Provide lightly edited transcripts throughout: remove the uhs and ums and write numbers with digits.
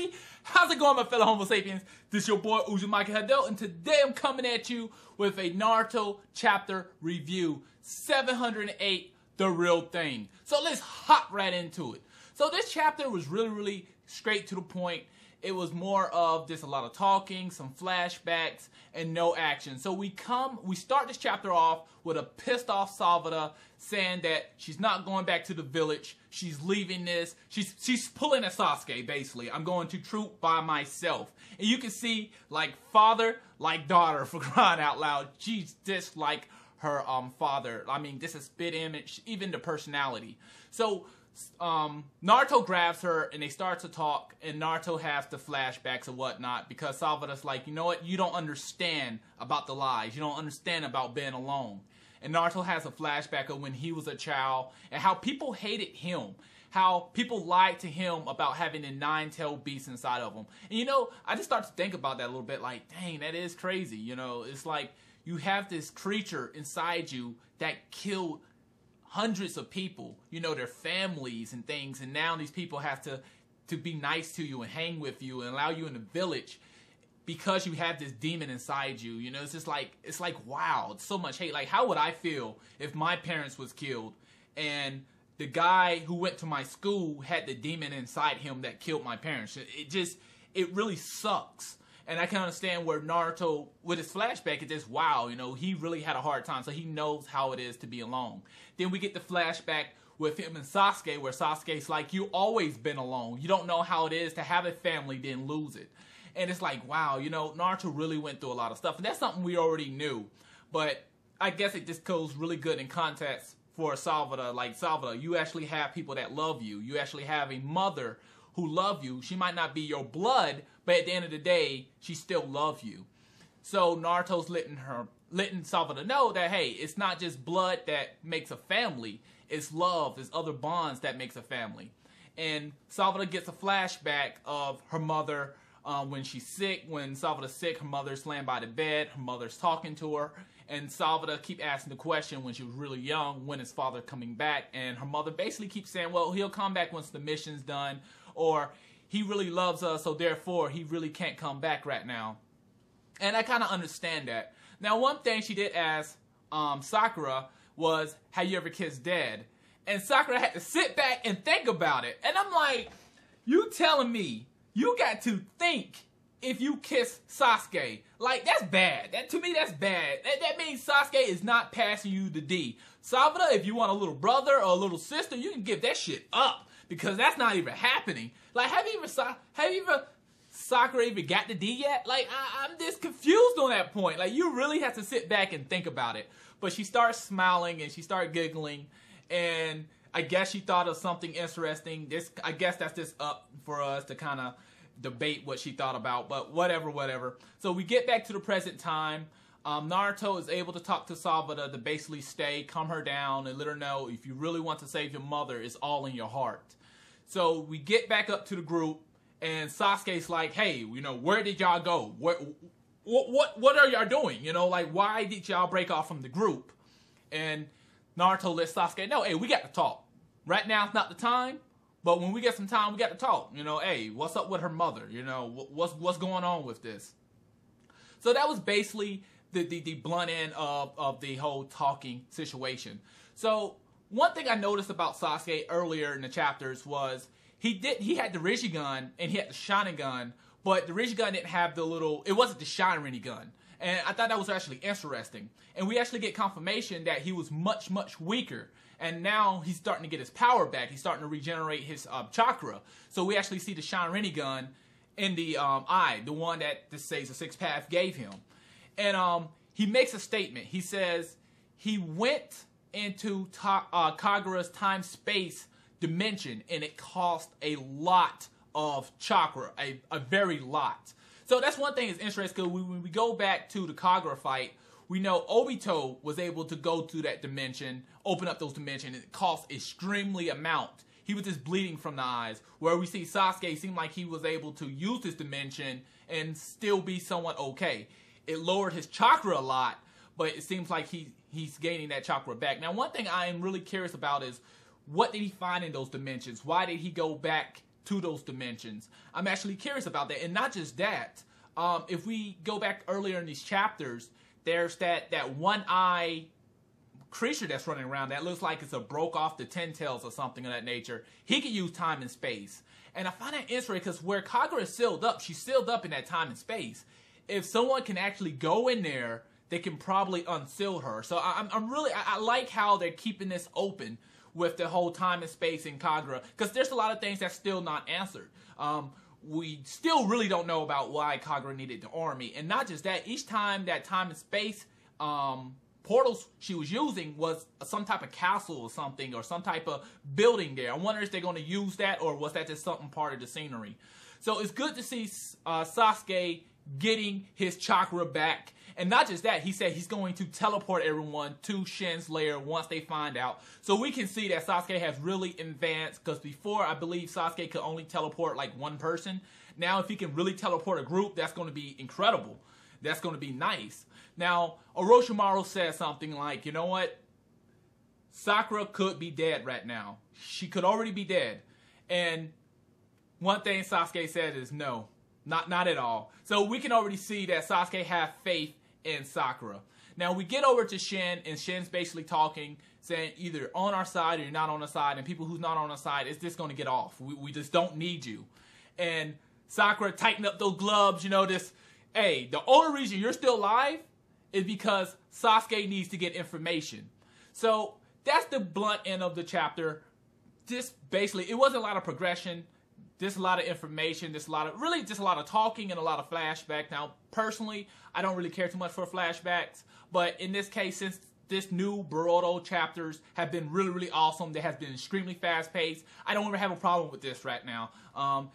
everybody! How's it going, my fellow Homo sapiens? This is your boy Uzumaki Hado, and today I'm coming at you with a Naruto chapter review, 708, The Real Thing. So let's hop right into it. So this chapter was really straight to the point. It was more of just a lot of talking, some flashbacks, and no action. So we start this chapter off with a pissed off Savada saying that she's not going back to the village. She's leaving this. She's pulling a Sasuke, basically. I'm going to troop by myself. And you can see, like father, like daughter, for crying out loud. She's just like her father. I mean, this is spit image, even the personality. So Naruto grabs her and they start to talk, and Naruto has the flashbacks and whatnot because Savada's like, you know what, you don't understand about the lies, you don't understand about being alone. And Naruto has a flashback of when he was a child and how people hated him, how people lied to him about having a nine-tailed beast inside of him. And you know, I just start to think about that a little bit, like, dang, that is crazy. You know, it's like you have this creature inside you that killed hundreds of people, you know, their families and things, and now these people have to be nice to you and hang with you and allow you in the village because you have this demon inside you. You know, it's just like, it's like, wow, it's so much hate. Like, how would I feel if my parents was killed and the guy who went to my school had the demon inside him that killed my parents? It really sucks. And I can understand where Naruto, with his flashback, it's just, wow, you know, he really had a hard time, so he knows how it is to be alone. Then we get the flashback with him and Sasuke, where Sasuke's like, you always been alone. You don't know how it is to have a family, then lose it. And it's like, wow, you know, Naruto really went through a lot of stuff. And that's something we already knew. But I guess it just goes really good in context for Savada. Like, Savada, you actually have people that love you. You actually have a mother who love you. She might not be your blood, but at the end of the day, she still loves you. So Naruto's letting Savada know that, hey, it's not just blood that makes a family. It's love, it's other bonds that makes a family. And Savada gets a flashback of her mother when she's sick. When Savada's sick, her mother's laying by the bed. Her mother's talking to her. And Savada keep asking the question when she was really young, when is father coming back? And her mother basically keeps saying, well, he'll come back once the mission's done. Or he really loves us, so therefore he really can't come back right now. And I kind of understand that. Now, one thing she did ask Sakura was, have you ever kissed dad? And Sakura had to sit back and think about it. And I'm like, you telling me you got to think if you kiss Sasuke? Like, that's bad. To me, that's bad. That means Sasuke is not passing you the D. Savada, if you want a little brother or a little sister, you can give that shit up. Because that's not even happening. Like, have you ever Sakura even got the D yet? Like, I'm just confused on that point. Like, you really have to sit back and think about it. But she starts smiling and she starts giggling. And I guess she thought of something interesting. I guess that's just up for us to kind of debate what she thought about. But whatever. So we get back to the present time. Naruto is able to talk to Savada to basically stay, calm her down, and let her know if you really want to save your mother, it's all in your heart. So we get back up to the group, and Sasuke's like, hey, you know, where did y'all go? What are y'all doing? You know, like, why did y'all break off from the group? And Naruto lets Sasuke know, hey, we got to talk. Right now it's not the time, but when we get some time, we got to talk. You know, hey, what's up with her mother? You know, what's going on with this? So that was basically the blunt end of the whole talking situation. So one thing I noticed about Sasuke earlier in the chapters was he had the Rinnegan and he had the Sharingan, but the Rinnegan didn't have the little, it wasn't the Sharingan. And I thought that was actually interesting. And we actually get confirmation that he was much weaker. And now he's starting to get his power back. He's starting to regenerate his chakra. So we actually see the Sharingan in the eye, the one that this says the Sixth Path gave him. And he makes a statement. He says he went into Kagura's time-space dimension, and it cost a lot of chakra, a very lot. So that's one thing that's interesting, because when we go back to the Kagura fight, we know Obito was able to go to that dimension, open up those dimensions, and it cost extremely amount. He was just bleeding from the eyes, where we see Sasuke seem like he was able to use this dimension and still be somewhat okay. It lowered his chakra a lot, but it seems like he's gaining that chakra back. Now, one thing I am really curious about is, what did he find in those dimensions? Why did he go back to those dimensions. I'm actually curious about that. And not just that, if we go back earlier in these chapters, there's that one-eye creature that's running around that looks like it's a broke off the Ten Tails or something of that nature. He can use time and space. And I find that interesting because where Kagura is sealed up, she's sealed up in that time and space. If someone can actually go in there, they can probably unseal her. So I like how they're keeping this open with the whole time and space in Kagura, because there's a lot of things that's still not answered. We still really don't know about why Kagura needed the army. And not just that, each time that time and space portals she was using was some type of castle or something, or some type of building there. I wonder if they're going to use that, or was that just something part of the scenery. So it's good to see Sasuke getting his chakra back. And not just that, he said he's going to teleport everyone to Shin's lair once they find out. So we can see that Sasuke has really advanced, because before I believe Sasuke could only teleport like one person. Now if he can really teleport a group, that's going to be incredible. That's going to be nice. Now, Orochimaru said something like, you know what? Sakura could be dead right now. She could already be dead. And one thing Sasuke said is no, not at all. So we can already see that Sasuke has faith in Sakura. Now we get over to Shin, and Shin's basically talking, saying either on our side or you're not on our side, and people who's not on our side, it's just going to get off. We just don't need you. And Sakura tightened up those gloves, you know, hey, the only reason you're still alive is because Sasuke needs to get information. So that's the blunt end of the chapter. Just basically, it wasn't a lot of progression. Just a lot of information. Just a lot of talking and a lot of flashbacks. Now, personally, I don't really care too much for flashbacks. But in this case, since this new Boruto chapters have been really awesome, they have been extremely fast-paced, I don't even have a problem with this right now.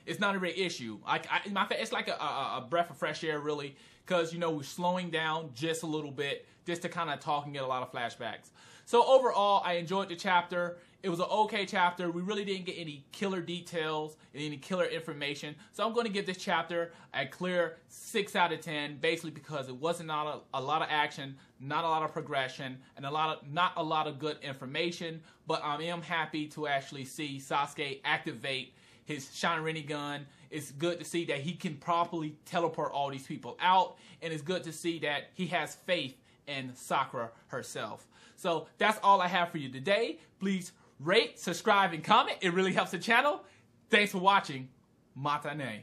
It's not a real issue. It's like a breath of fresh air, really, because, you know, we're slowing down just a little bit, just to kind of talk and get a lot of flashbacks. So overall, I enjoyed the chapter. It was an okay chapter. We really didn't get any killer details and any killer information. So I'm going to give this chapter a clear 6 out of 10, basically because it wasn't not a lot of action, not a lot of progression, and not a lot of good information. But I am happy to actually see Sasuke activate his Sharingan. It's good to see that he can properly teleport all these people out, and it's good to see that he has faith in Sakura herself. So that's all I have for you today. Please rate, subscribe, and comment. It really helps the channel. Thanks for watching. Matane.